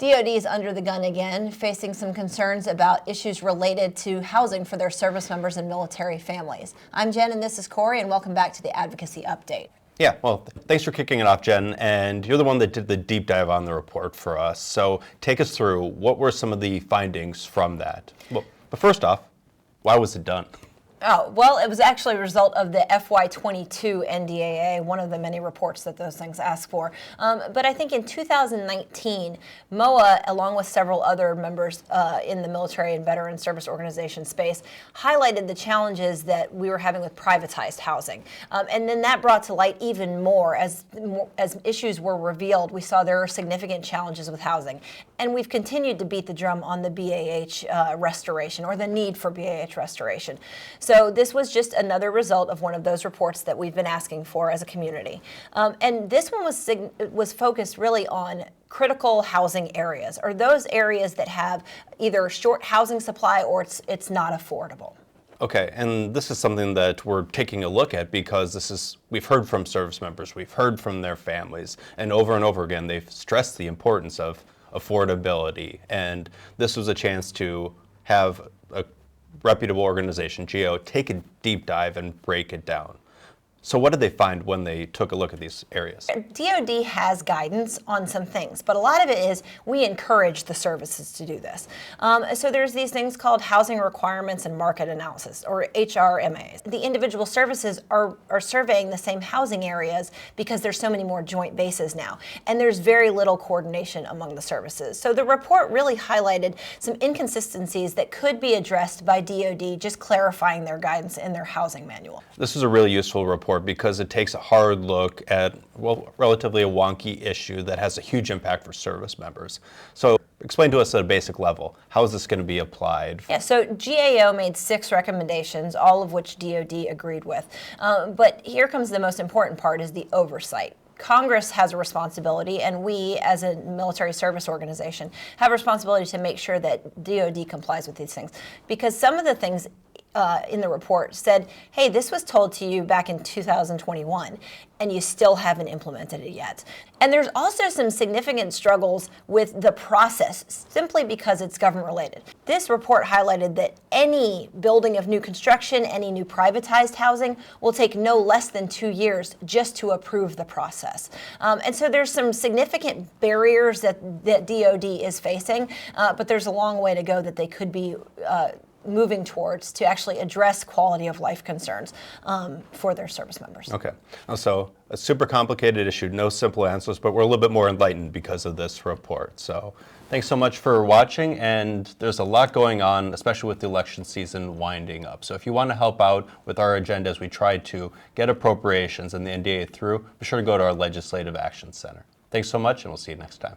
DoD is under the gun again, facing some concerns about issues related to housing for their service members and military families. I'm Jen, and this is Cory, and welcome back to the Advocacy Update. Yeah, well, thanks for kicking it off, Jen, and you're the one that did the deep dive on the report for us. So take us through, what were some of the findings from that? Well, but first off, why was it done? Oh, well, it was actually a result of the FY22 NDAA, one of the many reports that those things ask for. But I think in 2019, MOA, along with several other members in the military and veteran service organization space, highlighted the challenges that we were having with privatized housing. And then that brought to light even more as issues were revealed. We saw there are significant challenges with housing. And we've continued to beat the drum on the BAH restoration, or the need for BAH restoration. So this was just another result of one of those reports that we've been asking for as a community. And this one was focused really on critical housing areas, or those areas that have either short housing supply or it's not affordable. Okay, and this is something that we're taking a look at because we've heard from service members, we've heard from their families, and over again they've stressed the importance of affordability. And this was a chance to have a reputable organization, GAO, take a deep dive and break it down. So what did they find when they took a look at these areas? DoD has guidance on some things, but a lot of it is we encourage the services to do this. So there's these things called housing requirements and market analysis, or HRMAs. The individual services are surveying the same housing areas because there's so many more joint bases now, and there's very little coordination among the services. So the report really highlighted some inconsistencies that could be addressed by DoD, just clarifying their guidance in their housing manual. This is a really useful report because it takes a hard look at, well, relatively a wonky issue that has a huge impact for service members. So explain to us at a basic level, how is this going to be applied? Yeah, so GAO made 6 recommendations, all of which DoD agreed with. But here comes the most important part, is the oversight. Congress has a responsibility, and we, as a military service organization, have a responsibility to make sure that DoD complies with these things. Because some of the things in the report said, hey, this was told to you back in 2021, and you still haven't implemented it yet. And there's also some significant struggles with the process, simply because it's government related. This report highlighted that any building of new construction, any new privatized housing, will take no less than 2 years just to approve the process. And so there's some significant barriers that DoD is facing, but there's a long way to go that they could be moving towards to actually address quality of life concerns for their service members. Okay, so a super complicated issue, no simple answers, but we're a little bit more enlightened because of this report. So thanks so much for watching, and there's a lot going on, especially with the election season winding up. So if you want to help out with our agenda as we try to get appropriations and the NDA through, be sure to go to our Legislative Action Center. Thanks so much, and we'll see you next time.